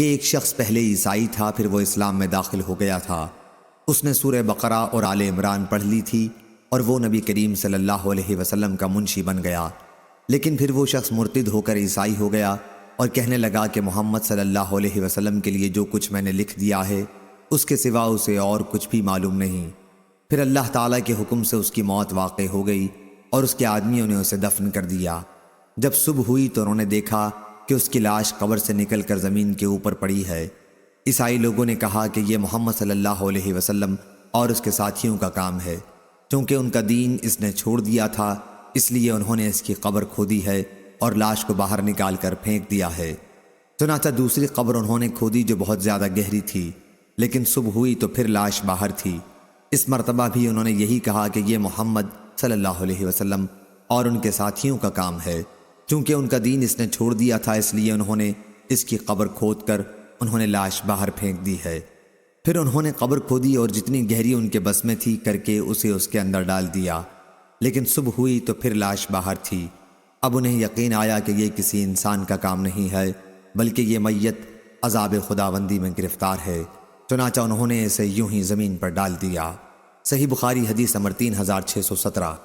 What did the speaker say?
کہ ایک شخص پہلے عیسائی تھا، پھر وہ اسلام میں داخل ہو گیا تھا۔ اس نے سورہ بقرہ اور آل عمران پڑھ لی تھی اور وہ نبی کریم صلی اللہ علیہ وسلم کا منشی بن گیا۔ لیکن پھر وہ شخص مرتد ہو کر عیسائی ہو گیا اور کہنے لگا کہ محمد صلی اللہ علیہ وسلم کے لیے جو کچھ میں نے لکھ دیا ہے اس کے سوا اسے اور کچھ بھی معلوم نہیں۔ پھر اللہ تعالیٰ کے حکم سے اس کی موت واقع ہو گئی اور اس کے آدمیوں نے اسے دفن کر دیا۔ جب صبح ہوئی تو انہوں نے دیکھا کہ اس کی لاش قبر سے نکل کر زمین کے اوپر پڑی ہے۔ عیسائی لوگوں نے کہا کہ یہ محمد صلی اللہ علیہ وسلم اور اس کے ساتھیوں کا کام ہے، چونکہ ان کا دین اس نے چھوڑ دیا تھا، اس لیے انہوں نے اس کی قبر کھودی ہے اور لاش کو باہر نکال کر پھینک دیا ہے۔ چنانچہ دوسری قبر انہوں نے کھودی جو بہت زیادہ گہری تھی، لیکن صبح ہوئی تو پھر لاش باہر تھی۔ اس مرتبہ بھی انہوں نے یہی کہا کہ یہ محمد صلی اللہ علیہ وسلم اور ان کے ساتھیوں کا کام ہے، چونکہ ان کا دین اس نے چھوڑ دیا تھا، اس لیے انہوں نے اس کی قبر کھود کر انہوں نے لاش باہر پھینک دی ہے۔ پھر انہوں نے قبر کھودی اور جتنی گہری ان کے بس میں تھی کر کے اسے اس کے اندر ڈال دیا، لیکن صبح ہوئی تو پھر لاش باہر تھی۔ اب انہیں یقین آیا کہ یہ کسی انسان کا کام نہیں ہے، بلکہ یہ میت عذاب خداوندی میں گرفتار ہے، چنانچہ انہوں نے اسے یوں ہی زمین پر ڈال دیا۔ صحیح بخاری حدیث نمبر 3617۔